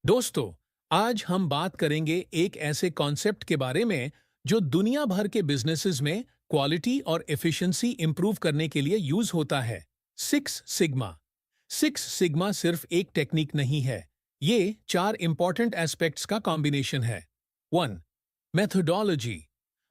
दोस्तों, आज हम बात करेंगे एक ऐसे कॉन्सेप्ट के बारे में जो दुनिया भर के बिजनेसेस में क्वालिटी और एफिशिएंसी इंप्रूव करने के लिए यूज होता है। Six sigma. सिक्स सिग्मा सिर्फ एक टेक्निक नहीं है, ये चार इंपॉर्टेंट एस्पेक्ट्स का कॉम्बिनेशन है। वन, मेथोडोलॉजी,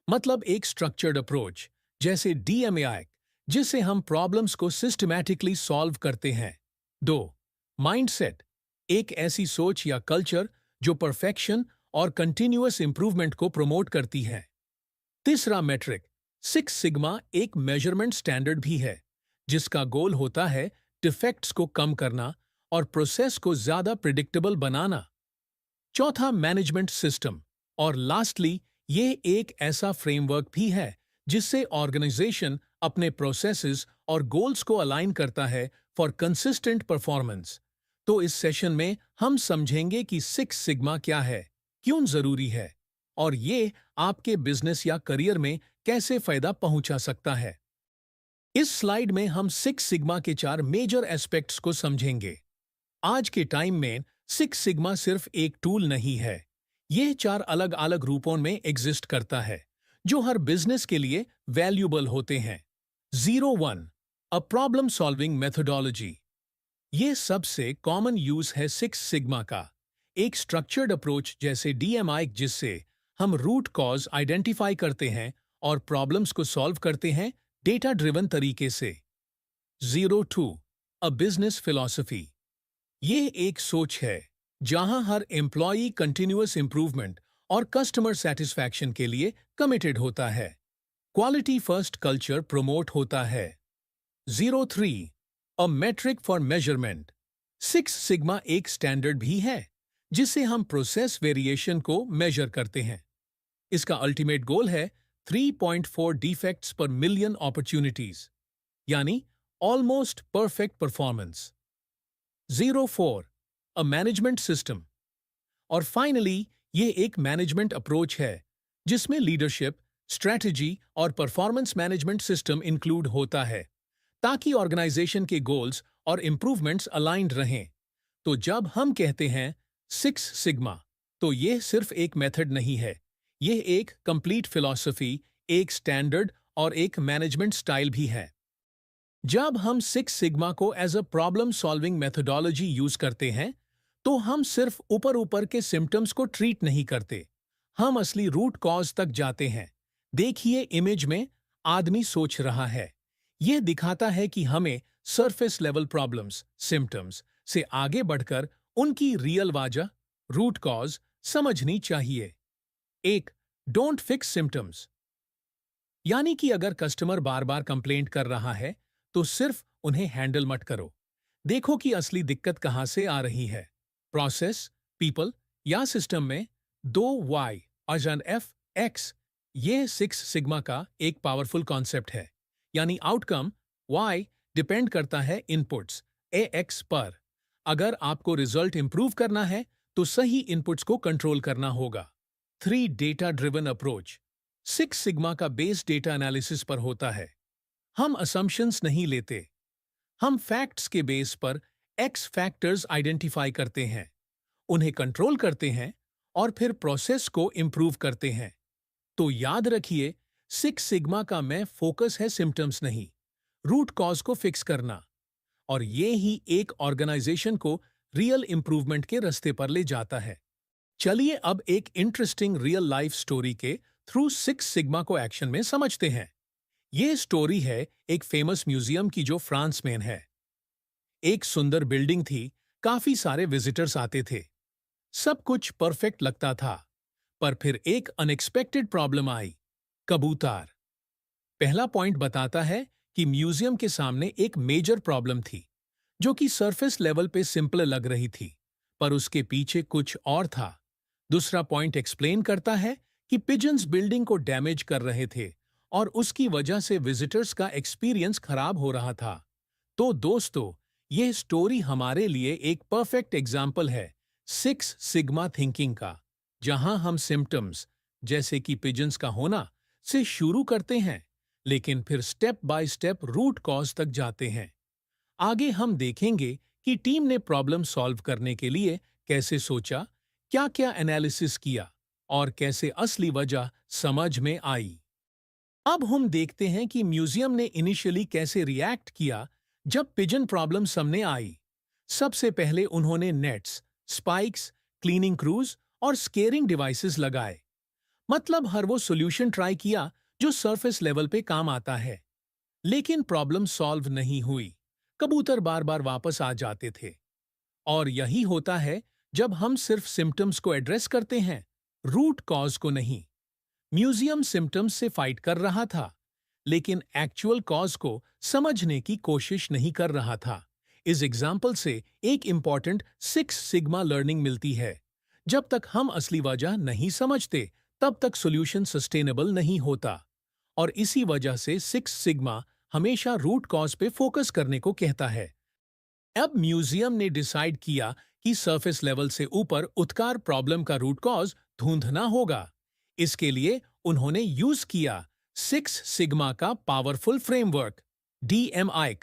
मतलब एक स्ट्रक्चर्ड अप्रोच, जैसे डीएमएआई, जिससे हम प्रॉब्लम्स को सिस्टमैटिकली सॉल्व करते हैं। दो, माइंडसेट, एक ऐसी सोच या कल्चर जो परफेक्शन और कंटिन्यूअस इंप्रूवमेंट को प्रमोट करती है। तीसरा, मेट्रिक, सिक्स सिग्मा एक मेजरमेंट स्टैंडर्ड भी है, जिसका गोल होता है डिफेक्ट्स को कम करना और प्रोसेस को ज्यादा प्रिडिक्टेबल बनाना। चौथा, मैनेजमेंट सिस्टम, और लास्टली ये एक ऐसा फ्रेमवर्क भी है जिससे ऑर्गेनाइजेशन अपने प्रोसेसेस और गोल्स को अलाइन करता है फॉर कंसिस्टेंट परफॉर्मेंस। तो इस सेशन में हम समझेंगे कि सिक्स सिग्मा क्या है, क्यों जरूरी है, और ये आपके बिजनेस या करियर में कैसे फायदा पहुंचा सकता है। इस स्लाइड में हम सिक्स सिग्मा के चार मेजर एस्पेक्ट्स को समझेंगे। आज के टाइम में सिक्स सिग्मा सिर्फ एक टूल नहीं है, यह चार अलग अलग रूपों में एग्जिस्ट करता है जो हर बिजनेस के लिए वैल्यूबल होते हैं। 01, अ प्रॉब्लम सॉल्विंग मेथोडोलॉजी। ये सबसे कॉमन यूज है सिक्स सिग्मा का, एक स्ट्रक्चर्ड अप्रोच जैसे डीएमआई, जिससे हम रूट कॉज आइडेंटिफाई करते हैं और प्रॉब्लम्स को सॉल्व करते हैं डेटा ड्रिवन तरीके से। 02, अ बिजनेस फिलॉसफी। ये एक सोच है जहां हर एम्प्लॉई कंटिन्यूअस इंप्रूवमेंट और कस्टमर सेटिस्फैक्शन के लिए कमिटेड होता है। क्वालिटी फर्स्ट कल्चर प्रमोट होता है। 03, a metric for measurement. Six sigma एक स्टैंडर्ड भी है जिससे हम प्रोसेस वेरिएशन को मेजर करते हैं। इसका अल्टीमेट गोल है 3.4 डिफेक्ट्स पर मिलियन अपॉर्चुनिटीज, यानी almost perfect performance. 04, a management system. और फाइनली ये एक मैनेजमेंट अप्रोच है जिसमें लीडरशिप, स्ट्रेटजी और परफॉर्मेंस मैनेजमेंट सिस्टम इंक्लूड होता है ताकि ऑर्गेनाइजेशन के गोल्स और इंप्रूवमेंट्स अलाइंड रहें। तो जब हम कहते हैं सिक्स सिग्मा, तो यह सिर्फ एक मेथड नहीं है, यह एक कंप्लीट फिलॉसफी, एक स्टैंडर्ड और एक मैनेजमेंट स्टाइल भी है। जब हम सिक्स सिग्मा को as a problem solving methodology use करते हैं, तो हम सिर्फ ऊपर ऊपर के सिम्टम्स को ट्रीट नहीं करते, हम असली रूट कॉज तक जाते हैं। देखिए इमेज में, आदमी सोच रहा है। यह दिखाता है कि हमें सरफेस लेवल प्रॉब्लम्स, सिम्टम्स से आगे बढ़कर उनकी रियल वजह, रूट कॉज समझनी चाहिए। एक, डोंट फिक्स सिम्टम्स, यानी कि अगर कस्टमर बार बार कंप्लेंट कर रहा है तो सिर्फ उन्हें हैंडल मत करो, देखो कि असली दिक्कत कहां से आ रही है। प्रोसेस, पीपल या सिस्टम में दो वाई और एफ एक्स, ये सिक्स सिग्मा का एक पावरफुल कॉन्सेप्ट है। यानी आउटकम वाई डिपेंड करता है इनपुट्स ए एक्स पर। अगर आपको रिजल्ट इंप्रूव करना है तो सही इनपुट्स को कंट्रोल करना होगा। 3, data driven approach. Six sigma का बेस डेटा एनालिसिस पर होता है। हम असम्पशंस नहीं लेते, हम फैक्ट्स के बेस पर एक्स फैक्टर्स आइडेंटिफाई करते हैं, उन्हें कंट्रोल करते हैं और फिर प्रोसेस को इंप्रूव करते हैं। तो याद रखिए, सिक्स सिग्मा का में फोकस है सिम्टम्स नहीं, रूट कॉज को फिक्स करना, और ये ही एक ऑर्गेनाइजेशन को रियल इंप्रूवमेंट के रास्ते पर ले जाता है। चलिए अब एक इंटरेस्टिंग रियल लाइफ स्टोरी के थ्रू सिक्स सिग्मा को एक्शन में समझते हैं। ये स्टोरी है एक फेमस म्यूजियम की जो फ्रांस में है। एक सुंदर बिल्डिंग थी, काफी सारे विजिटर्स आते थे, सब कुछ परफेक्ट लगता था। पर फिर एक अनएक्सपेक्टेड प्रॉब्लम आई, कबूतर। पहला पॉइंट बताता है कि म्यूजियम के सामने एक मेजर प्रॉब्लम थी, जो कि सरफेस लेवल पे सिंपल लग रही थी, पर उसके पीछे कुछ और था। दूसरा पॉइंट एक्सप्लेन करता है कि पिजन्स बिल्डिंग को डैमेज कर रहे थे और उसकी वजह से विजिटर्स का एक्सपीरियंस खराब हो रहा था। तो दोस्तों, यह स्टोरी हमारे लिए एक परफेक्ट एग्जाम्पल है सिक्स सिग्मा थिंकिंग का, जहां हम सिम्टम्स, जैसे कि पिजन्स का होना, से शुरू करते हैं, लेकिन फिर step by step root cause तक जाते हैं। आगे हम देखेंगे कि टीम ने प्रॉब्लम सॉल्व करने के लिए कैसे सोचा, क्या क्या एनालिसिस किया और कैसे असली वजह समझ में आई। अब हम देखते हैं कि म्यूजियम ने इनिशियली कैसे रिएक्ट किया जब पिजन प्रॉब्लम सामने आई। सबसे पहले उन्होंने नेट्स, स्पाइक्स, क्लीनिंग क्रूज और स्केरिंग डिवाइसेस लगाए। मतलब हर वो सॉल्यूशन ट्राई किया जो सरफेस लेवल पे काम आता है। लेकिन प्रॉब्लम सॉल्व नहीं हुई। कबूतर बार बार वापस आ जाते थे। और यही होता है जब हम सिर्फ सिम्टम्स को एड्रेस करते हैं, रूट कॉज को नहीं। म्यूजियम सिम्टम्स से फाइट कर रहा था, लेकिन एक्चुअल कॉज को समझने की कोशिश नहीं कर रहा था। इस एग्जाम्पल से एक इंपॉर्टेंट सिक्स सिग्मा लर्निंग मिलती है। जब तक हम असली वजह नहीं समझते, तब तक सॉल्यूशन सस्टेनेबल नहीं होता। और इसी वजह से सिक्स सिग्मा हमेशा रूट कॉज पे फोकस करने को कहता है। अब म्यूजियम ने डिसाइड किया कि सरफेस लेवल से ऊपर उत्कार प्रॉब्लम का रूट कॉज ढूंढना होगा। इसके लिए उन्होंने यूज किया सिक्स सिग्मा का powerful framework, DMI।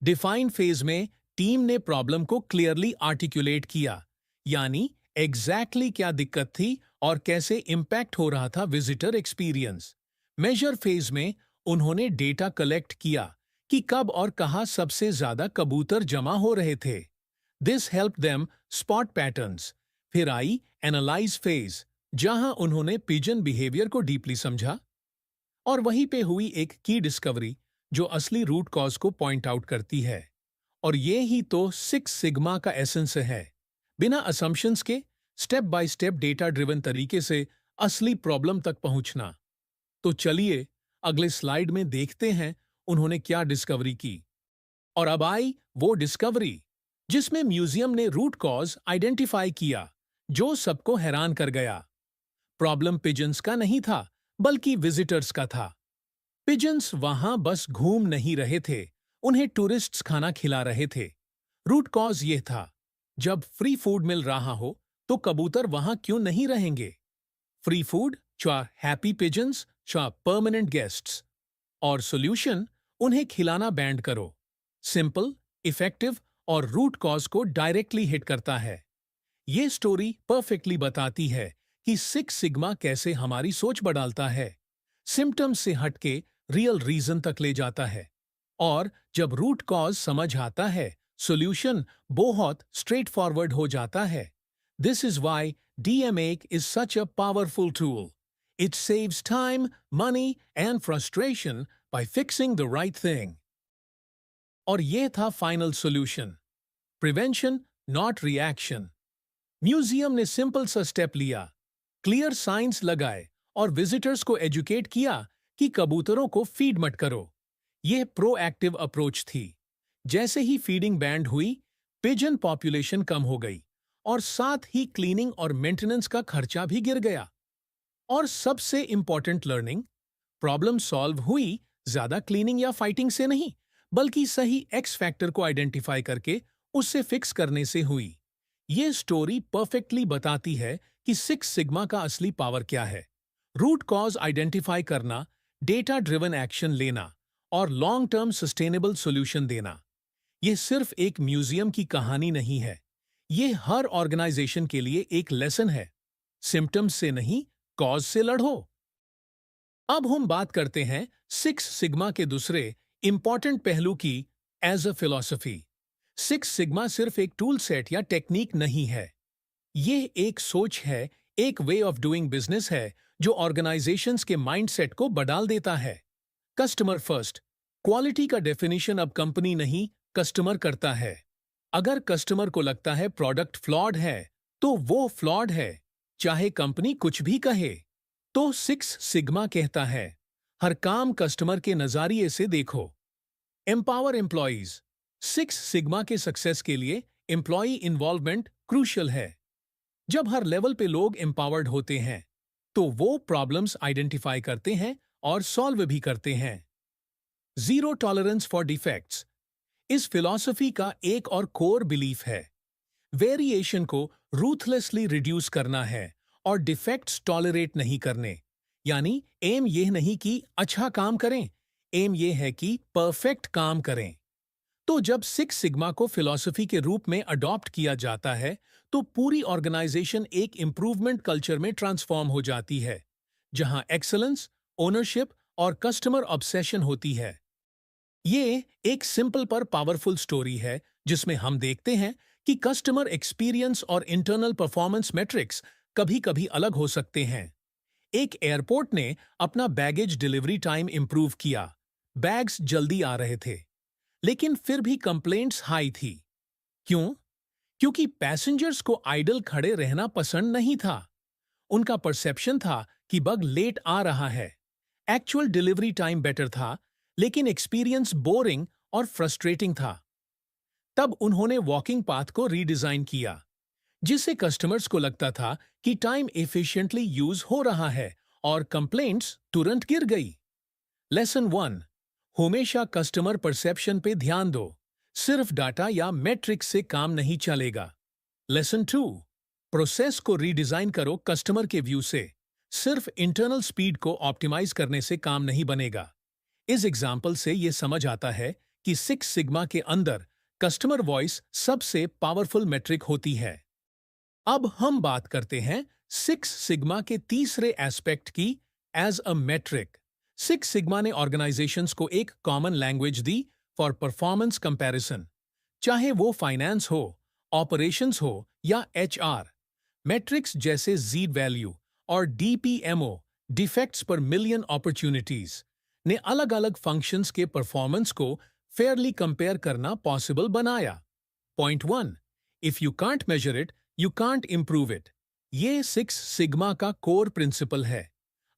Define phase में टीम ने प्रॉब्लम को क्लियरली आर्टिकुलेट किया, यानी एग्जैक्टली क्या दिक्कत थी और कैसे इंपैक्ट हो रहा था विजिटर एक्सपीरियंस। मेजर फेज में उन्होंने डेटा कलेक्ट किया कि कब और कहां सबसे ज्यादा कबूतर जमा हो रहे थे। This help them spot patterns. फिर आई एनालाइज फेज, जहां उन्होंने पिजन बिहेवियर को डीपली समझा। और वहीं पे हुई एक की डिस्कवरी जो असली रूट कॉज को पॉइंट आउट करती है। और ये ही तो सिक्स सिग्मा का एसेंस है। बिना असम्पशंस के step by step data driven तरीके से असली प्रॉब्लम तक पहुंचना। तो चलिए अगले स्लाइड में देखते हैं उन्होंने क्या डिस्कवरी की। और अब आई वो डिस्कवरी जिसमें म्यूजियम ने रूट कॉज आइडेंटिफाई किया, जो सबको हैरान कर गया। प्रॉब्लम पिजन्स का नहीं था, बल्कि विजिटर्स का था। पिजन्स वहां बस घूम नहीं रहे थे, उन्हें टूरिस्ट्स खाना खिला रहे थे। रूट कॉज ये था, जब फ्री फूड मिल रहा हो तो कबूतर वहां क्यों नहीं रहेंगे। फ्री फूड चाह हैप्पी पिजन्स, चाह परमानेंट गेस्ट्स। और सॉल्यूशन, उन्हें खिलाना बैंड करो। सिंपल, इफेक्टिव और रूट कॉज को डायरेक्टली हिट करता है। ये स्टोरी परफेक्टली बताती है कि सिक्स सिग्मा कैसे हमारी सोच बदलता है, सिम्टम्स से हटके रियल रीजन तक ले जाता है। और जब रूट कॉज समझ आता है, सॉल्यूशन बहुत स्ट्रेट फॉरवर्ड हो जाता है। This is why DMA is such a powerful tool. It saves time, money, and frustration by fixing the right thing. और ये था final solution, prevention not reaction. Museum ने सिंपल सा स्टेप लिया, क्लियर साइंस लगाए और विजिटर्स को educate किया कि कबूतरों को फीड मत करो। यह प्रोएक्टिव अप्रोच थी। जैसे ही फीडिंग बैंड हुई, पिजन पॉपुलेशन कम हो गई और साथ ही क्लीनिंग और मेंटेनेंस का खर्चा भी गिर गया। और सबसे इंपॉर्टेंट लर्निंग, प्रॉब्लम सॉल्व हुई ज्यादा क्लीनिंग या फाइटिंग से नहीं, बल्कि सही एक्स फैक्टर को आइडेंटिफाई करके उससे फिक्स करने से हुई। ये स्टोरी परफेक्टली बताती है कि सिक्स सिग्मा का असली पावर क्या है। रूट कॉज आइडेंटिफाई करना, डेटा ड्रिवन एक्शन लेना और लॉन्ग टर्म सस्टेनेबल सॉल्यूशन देना। ये सिर्फ एक म्यूजियम की कहानी नहीं है, ये हर ऑर्गेनाइजेशन के लिए एक लेसन है। सिम्टम्स से नहीं, कॉज से लड़ो। अब हम बात करते हैं सिक्स सिग्मा के दूसरे इंपॉर्टेंट पहलू की, as a philosophy. Six sigma सिर्फ एक टूल सेट या टेक्निक नहीं है, ये एक सोच है, एक वे ऑफ डूइंग बिजनेस है जो ऑर्गेनाइजेशंस के माइंडसेट को बदल देता है। कस्टमर फर्स्ट, क्वालिटी का डेफिनेशन अब कंपनी नहीं, कस्टमर करता है। अगर कस्टमर को लगता है प्रोडक्ट फ्लॉड है, तो वो फ्लॉड है, चाहे कंपनी कुछ भी कहे। तो सिक्स सिग्मा कहता है, हर काम कस्टमर के नजरिए से देखो। एम्पावर एम्प्लॉइज, सिक्स सिग्मा के सक्सेस के लिए एम्प्लॉई इन्वॉल्वमेंट क्रूशियल है। जब हर लेवल पे लोग एम्पावर्ड होते हैं, तो वो प्रॉब्लम्स आइडेंटिफाई करते हैं और सॉल्व भी करते हैं। जीरो टॉलरेंस फॉर डिफेक्ट्स, इस फिलॉसफी का एक और कोर बिलीफ है। वेरिएशन को रूथलेसली रिड्यूस करना है और डिफेक्ट्स टॉलरेट नहीं करने। यानी एम यह नहीं कि अच्छा काम करें, एम यह है कि परफेक्ट काम करें। तो जब सिक्स सिग्मा को फिलॉसफी के रूप में अडॉप्ट किया जाता है, तो पूरी ऑर्गेनाइजेशन एक इम्प्रूवमेंट कल्चर में ट्रांसफॉर्म हो जाती है, जहां एक्सेलेंस, ओनरशिप और कस्टमर ऑब्सेशन होती है। ये एक सिंपल पर पावरफुल स्टोरी है जिसमें हम देखते हैं कि कस्टमर एक्सपीरियंस और इंटरनल परफॉर्मेंस मैट्रिक्स कभी-कभी अलग हो सकते हैं। एक एयरपोर्ट ने अपना बैगेज डिलीवरी टाइम इंप्रूव किया। बैग्स जल्दी आ रहे थे, लेकिन फिर भी कंप्लेंट्स हाई थी। क्यों? क्योंकि पैसेंजर्स को आइडल खड़े रहना पसंद नहीं था। उनका परसेप्शन था कि बग लेट आ रहा है। एक्चुअल डिलीवरी टाइम बेटर था, लेकिन एक्सपीरियंस बोरिंग और फ्रस्ट्रेटिंग था। तब उन्होंने वॉकिंग पाथ को रीडिजाइन किया, जिससे कस्टमर्स को लगता था कि टाइम एफिशिएंटली यूज हो रहा है और कंप्लेंट्स तुरंत गिर गई। लेसन 1, हमेशा कस्टमर परसेप्शन पे ध्यान दो। सिर्फ डाटा या मैट्रिक्स से काम नहीं चलेगा। लेसन 2, प्रोसेस को रीडिजाइन करो कस्टमर के व्यू से। सिर्फ इंटरनल स्पीड को ऑप्टिमाइज करने से काम नहीं बनेगा। इस एग्जाम्पल से यह समझ आता है कि सिक्स सिग्मा के अंदर कस्टमर वॉइस सबसे पावरफुल मेट्रिक होती है। अब हम बात करते हैं सिक्स सिग्मा के तीसरे एस्पेक्ट की, as a metric. Six sigma ने ऑर्गेनाइजेशंस को एक कॉमन लैंग्वेज दी फॉर परफॉर्मेंस कंपैरिजन, चाहे वो फाइनेंस हो, ऑपरेशंस हो या एचआर। मेट्रिक्स जैसे जीड वैल्यू और DPMO, defects per million opportunities, ने अलग अलग फंक्शंस के परफॉर्मेंस को फेयरली कंपेयर करना पॉसिबल बनाया। Point 1, if you can't measure it you can't improve it. ये सिक्स सिग्मा का कोर प्रिंसिपल है।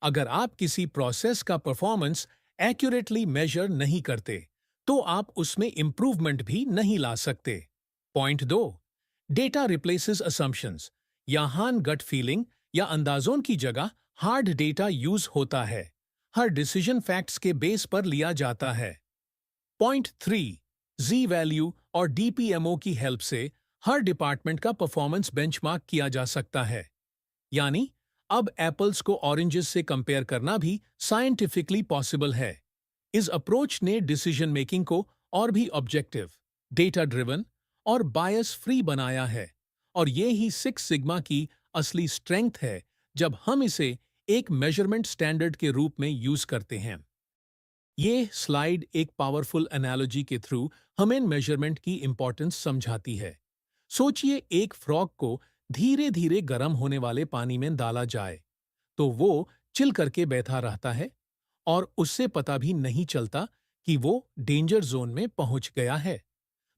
अगर आप किसी प्रोसेस का परफॉर्मेंस एक्यूरेटली मेजर नहीं करते, तो आप उसमें इंप्रूवमेंट भी नहीं ला सकते। Point 2, data replaces assumptions. यहाँ गट फीलिंग या अंदाजों की जगह हार्ड डेटा यूज होता है। हर डिसीजन फैक्ट्स के बेस पर लिया जाता है। पॉइंट 3, जी वैल्यू और डीपीएमओ की हेल्प से हर डिपार्टमेंट का परफॉर्मेंस बेंचमार्क किया जा सकता है। यानी अब एप्पल्स को ऑरेंजेस से कंपेयर करना भी साइंटिफिकली पॉसिबल है। इस अप्रोच ने डिसीजन मेकिंग को और भी ऑब्जेक्टिव, डेटा ड्रिवन और बायस फ्री बनाया है। और ये ही सिक्स सिग्मा की असली स्ट्रेंथ है जब हम इसे एक मेजरमेंट स्टैंडर्ड के रूप में यूज करते हैं। ये स्लाइड एक पावरफुल एनालॉजी के थ्रू हमें मेजरमेंट की इंपॉर्टेंस समझाती है। सोचिए, एक फ्रॉग को धीरे धीरे गर्म होने वाले पानी में डाला जाए तो वो चिल करके बैठा रहता है और उससे पता भी नहीं चलता कि वो डेंजर जोन में पहुंच गया है।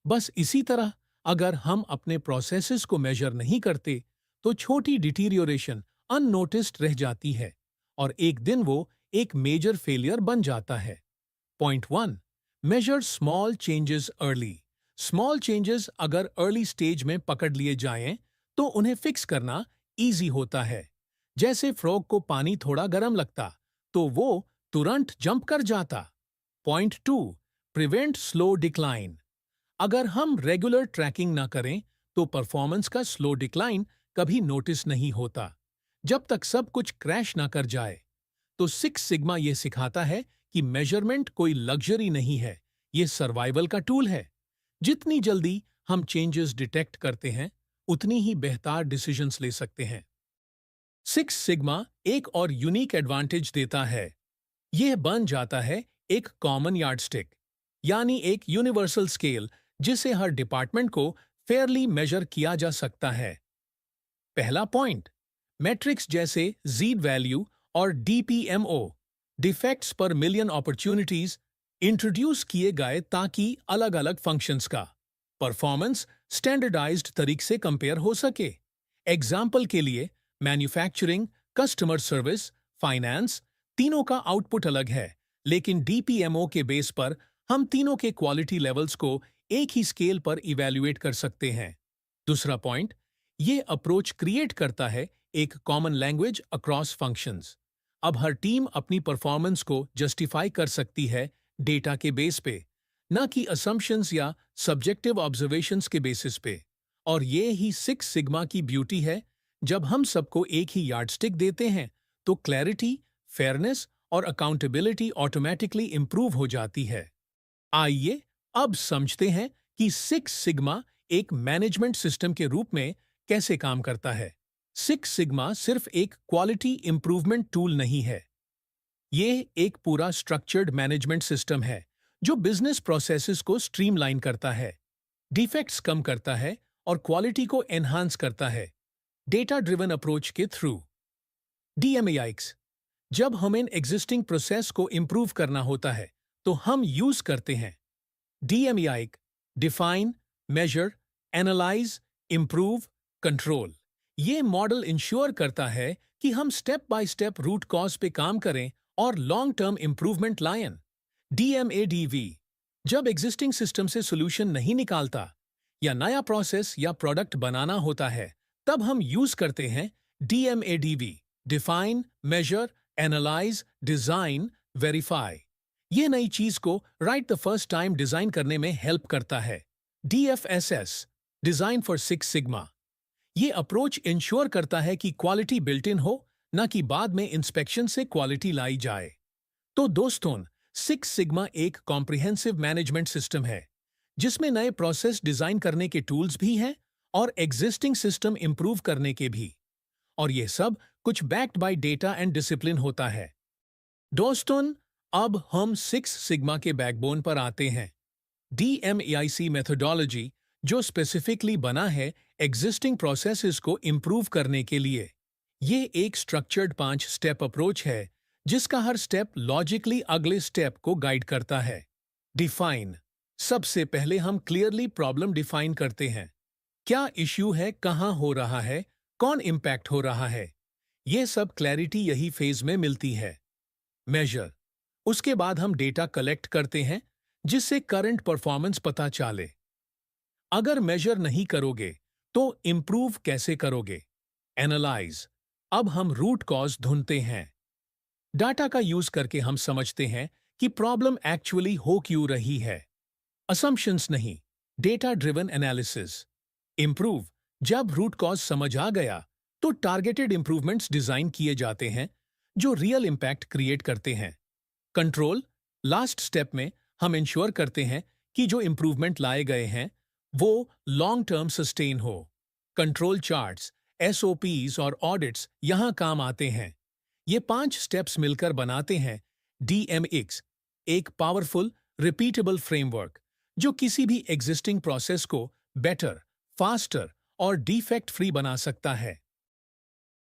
बस इसी तरह अगर हम अपने प्रोसेसेस को मेजर नहीं करते तो छोटी डिटीरियोरेशन अननोटिस्ड रह जाती है और एक दिन वो एक मेजर फेलियर बन जाता है। Point 1, measure small changes early. Small changes अगर अर्ली स्टेज में पकड़ लिए जाएं तो उन्हें फिक्स करना इजी होता है। जैसे फ्रॉग को पानी थोड़ा गर्म लगता तो वो तुरंत जंप कर जाता। Point 2, prevent slow decline. अगर हम रेगुलर ट्रैकिंग ना करें तो परफॉर्मेंस का स्लो डिक्लाइन कभी नोटिस नहीं होता, जब तक सब कुछ क्रैश ना कर जाए। तो सिक्स सिग्मा ये सिखाता है कि मेजरमेंट कोई लग्जरी नहीं है, ये सर्वाइवल का टूल है। जितनी जल्दी हम चेंजेस डिटेक्ट करते हैं, उतनी ही बेहतर डिसीजंस ले सकते हैं। सिक्स सिग्मा एक और यूनिक एडवांटेज देता है। यह बन जाता है एक कॉमन यार्डस्टिक, यानी एक यूनिवर्सल स्केल जिसे हर डिपार्टमेंट को फेयरली मेजर किया जा सकता है। पहला पॉइंट, मैट्रिक्स जैसे जीड वैल्यू और DPMO, defects per million opportunities, introduce किए गए ताकि अलग अलग फंक्शंस का परफॉर्मेंस स्टैंडर्डाइज्ड तरीके से कंपेयर हो सके। एग्जाम्पल के लिए, मैन्युफैक्चरिंग, कस्टमर सर्विस, फाइनेंस, तीनों का आउटपुट अलग है, लेकिन डीपीएमओ के बेस पर हम तीनों के क्वालिटी लेवल्स को एक ही स्केल पर इवैल्यूएट कर सकते हैं। दूसरा पॉइंट, ये अप्रोच क्रिएट करता है एक कॉमन लैंग्वेज अक्रॉस फंक्शंस। अब हर टीम अपनी परफॉर्मेंस को जस्टिफाई कर सकती है डेटा के बेस पे, न कि असम्पशंस या सब्जेक्टिव ऑब्जर्वेशंस के बेसिस पे। और ये ही सिक्स सिग्मा की ब्यूटी है। जब हम सबको एक ही यार्डस्टिक देते हैं तो क्लैरिटी, फेयरनेस और अकाउंटेबिलिटी ऑटोमेटिकली इंप्रूव हो जाती है। आइए अब समझते हैं कि सिक्स सिग्मा एक मैनेजमेंट सिस्टम के रूप में कैसे काम करता है। सिक्स सिग्मा सिर्फ एक क्वालिटी इंप्रूवमेंट टूल नहीं है, ये एक पूरा स्ट्रक्चर्ड मैनेजमेंट सिस्टम है जो बिजनेस प्रोसेसेस को स्ट्रीमलाइन करता है, डिफेक्ट्स कम करता है और क्वालिटी को एनहांस करता है डेटा ड्रिवन अप्रोच के थ्रू। डीएमएआईक्स, जब हमें एग्जिस्टिंग प्रोसेस को इंप्रूव करना होता है तो हम यूज करते हैं DMAIC, define, measure, analyse, improve, control. ये मॉडल इंश्योर करता है कि हम step by step root cause पे काम करें और लॉन्ग टर्म इंप्रूवमेंट लाएं। डीएमएडीवी, जब एग्जिस्टिंग सिस्टम से सोल्यूशन नहीं निकालता या नया प्रोसेस या प्रोडक्ट बनाना होता है तब हम यूज करते हैं DMADV, define, measure, analyse, design, verify. ये नई चीज को right the first time design करने में हेल्प करता है। DFSS, design for six sigma, ये अप्रोच इंश्योर करता है कि क्वालिटी बिल्ट इन हो, न कि बाद में इंस्पेक्शन से क्वालिटी लाई जाए। तो दोस्तों, सिक्स सिग्मा एक कॉम्प्रिहेंसिव मैनेजमेंट सिस्टम है जिसमें नए प्रोसेस डिजाइन करने के टूल्स भी हैं और एग्जिस्टिंग सिस्टम इंप्रूव करने के भी। और ये सब कुछ backed by data and discipline होता है। दोस्तों, अब हम सिक्स सिग्मा के बैकबोन पर आते हैं, डीएमएआईसी मेथोडोलॉजी, जो स्पेसिफिकली बना है एग्जिस्टिंग प्रोसेसेस को इंप्रूव करने के लिए। ये एक स्ट्रक्चर्ड 5 स्टेप अप्रोच है जिसका हर स्टेप लॉजिकली अगले स्टेप को गाइड करता है। डिफाइन, सबसे पहले हम क्लियरली प्रॉब्लम डिफाइन करते हैं। क्या इश्यू है, कहाँ हो रहा है, कौन इंपैक्ट हो रहा है, ये सब क्लैरिटी यही फेज में मिलती है। मेजर, उसके बाद हम डेटा कलेक्ट करते हैं जिससे करंट परफॉर्मेंस पता चले। अगर मेजर नहीं करोगे तो इंप्रूव कैसे करोगे। एनालाइज, अब हम रूट कॉज ढूंढते हैं। डाटा का यूज करके हम समझते हैं कि प्रॉब्लम एक्चुअली हो क्यों रही है। असम्पशंस नहीं, डेटा ड्रिवन एनालिसिस। इंप्रूव, जब रूट कॉज समझ आ गया तो टारगेटेड इंप्रूवमेंट्स डिजाइन किए जाते हैं जो रियल इंपैक्ट क्रिएट करते हैं। कंट्रोल, लास्ट स्टेप में हम इंश्योर करते हैं कि जो इंप्रूवमेंट लाए गए हैं वो लॉन्ग टर्म सस्टेन हो। कंट्रोल चार्ट्स, एसओपीज और ऑडिट्स यहां काम आते हैं। ये 5 स्टेप्स मिलकर बनाते हैं डीएमएक्स, एक पावरफुल रिपीटेबल फ्रेमवर्क जो किसी भी एग्जिस्टिंग प्रोसेस को बेटर, फास्टर और डिफेक्ट फ्री बना सकता है।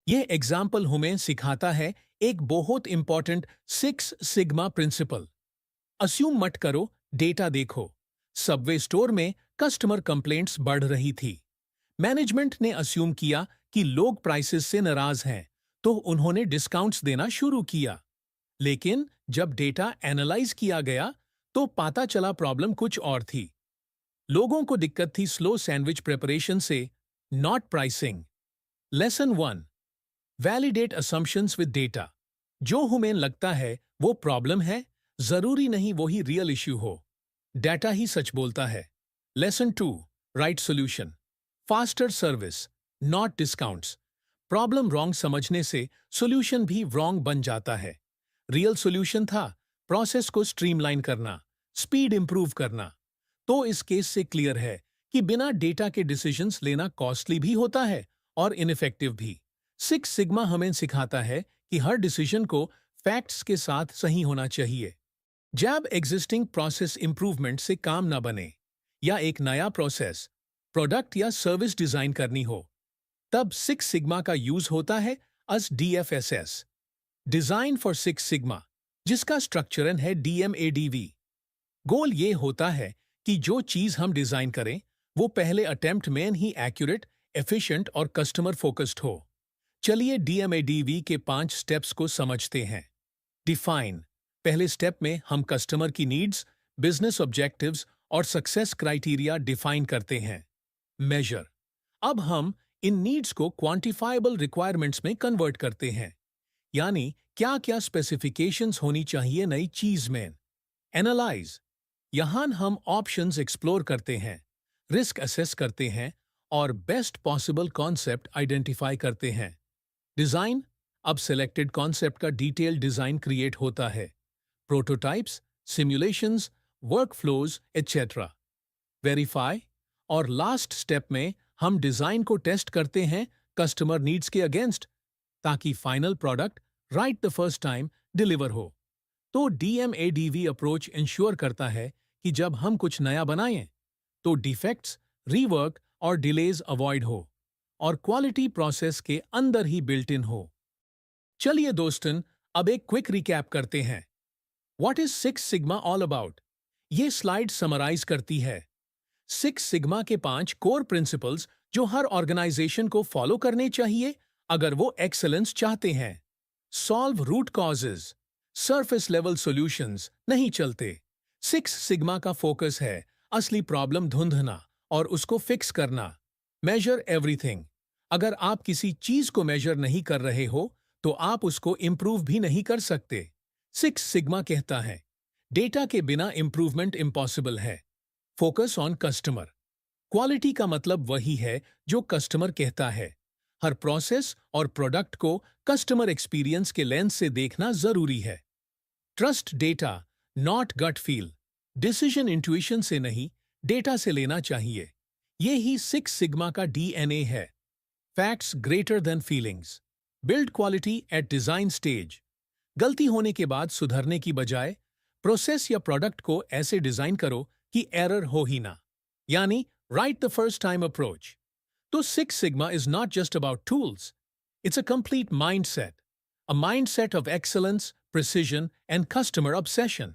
यह एग्जाम्पल हमें सिखाता है एक बहुत इंपॉर्टेंट 6 सिग्मा प्रिंसिपल। अस्यूम मत करो, डेटा देखो। सबवे स्टोर में कस्टमर कंप्लेंट्स बढ़ रही थी। मैनेजमेंट ने अस्यूम किया कि लोग प्राइसेस से नाराज हैं, तो उन्होंने डिस्काउंट्स देना शुरू किया। लेकिन जब डेटा एनालाइज किया गया तो पता चला प्रॉब्लम कुछ और थी। लोगों को दिक्कत थी स्लो सैंडविच प्रिपरेशन से, not pricing. Lesson 1, validate assumptions with data. जो हमें लगता है वो प्रॉब्लम है, जरूरी नहीं वही रियल इश्यू हो। डेटा ही सच बोलता है। Lesson 2, right solution. Faster service, not discounts. Problem wrong समझने से सॉल्यूशन भी रॉन्ग बन जाता है। रियल सॉल्यूशन था प्रोसेस को स्ट्रीमलाइन करना, स्पीड इंप्रूव करना। तो इस केस से क्लियर है कि बिना डेटा के डिसीजंस लेना कॉस्टली भी होता है और इनइफेक्टिव भी। 6 सिग्मा हमें सिखाता है कि हर डिसीजन को फैक्ट्स के साथ सही होना चाहिए। जब एग्जिस्टिंग प्रोसेस इंप्रूवमेंट से काम ना बने या एक नया प्रोसेस, प्रोडक्ट या सर्विस डिजाइन करनी हो, तब 6 सिग्मा का यूज होता है अस डीएफएसएस, डिजाइन फॉर 6 सिग्मा, जिसका स्ट्रक्चरन है डीएमएडीवी। गोल ये होता है कि जो चीज हम डिजाइन करें वो पहले अटेम्प्ट में ही एक्यूरेट, एफिशिएंट और कस्टमर फोकस्ड हो। चलिए डीएमएडीवी के 5 स्टेप्स को समझते हैं। डिफाइन, पहले स्टेप में हम कस्टमर की नीड्स, बिजनेस ऑब्जेक्टिव्स और सक्सेस क्राइटेरिया डिफाइन करते हैं। मेजर, अब हम इन नीड्स को क्वांटिफाइबल रिक्वायरमेंट्स में कन्वर्ट करते हैं, यानी क्या क्या स्पेसिफिकेशंस होनी चाहिए नई चीज में। एनालाइज, यहां हम ऑप्शंस एक्सप्लोर करते हैं, रिस्क असेस करते हैं और बेस्ट पॉसिबल कॉन्सेप्ट आइडेंटिफाई करते हैं। डिजाइन, अब सिलेक्टेड कॉन्सेप्ट का डिटेल डिजाइन क्रिएट होता है, prototypes, simulations, workflows etcetera. Verify, और लास्ट स्टेप में हम डिजाइन को टेस्ट करते हैं कस्टमर नीड्स के अगेंस्ट, ताकि final product right the first time deliver हो। तो DMADV अप्रोच इंश्योर करता है कि जब हम कुछ नया बनाएं तो डिफेक्ट्स, रीवर्क और डिलेज अवॉइड हो और क्वालिटी प्रोसेस के अंदर ही बिल्ट इन हो। चलिए दोस्तन, अब एक क्विक रिकैप करते हैं। What is six sigma all about? ये स्लाइड समराइज करती है सिक्स सिग्मा के 5 कोर प्रिंसिपल्स जो हर ऑर्गेनाइजेशन को फॉलो करने चाहिए अगर वो एक्सेलेंस चाहते हैं। Solve root causes, surface level solutions नहीं चलते। सिक्स सिग्मा का फोकस है असली प्रॉब्लम ढूंढना और उसको फिक्स करना। मेजर एवरीथिंग, अगर आप किसी चीज को मेजर नहीं कर रहे हो तो आप उसको इंप्रूव भी नहीं कर सकते। सिक्स सिग्मा कहता है डेटा के बिना इंप्रूवमेंट इम्पॉसिबल है। फोकस ऑन कस्टमर, क्वालिटी का मतलब वही है जो कस्टमर कहता है। हर प्रोसेस और प्रोडक्ट को कस्टमर एक्सपीरियंस के लेंस से देखना जरूरी है। Trust data, not gut feel, decision intuition से नहीं, डेटा से लेना चाहिए। ये ही सिक्स सिग्मा का DNA है। Facts greater than feelings, build quality at design stage. गलती होने के बाद सुधरने की बजाय प्रोसेस या प्रोडक्ट को ऐसे डिजाइन करो कि एरर हो ही ना, यानी right the first time approach. तो six sigma is not just about tools, it's a complete mindset, a mindset of excellence, precision, and customer obsession.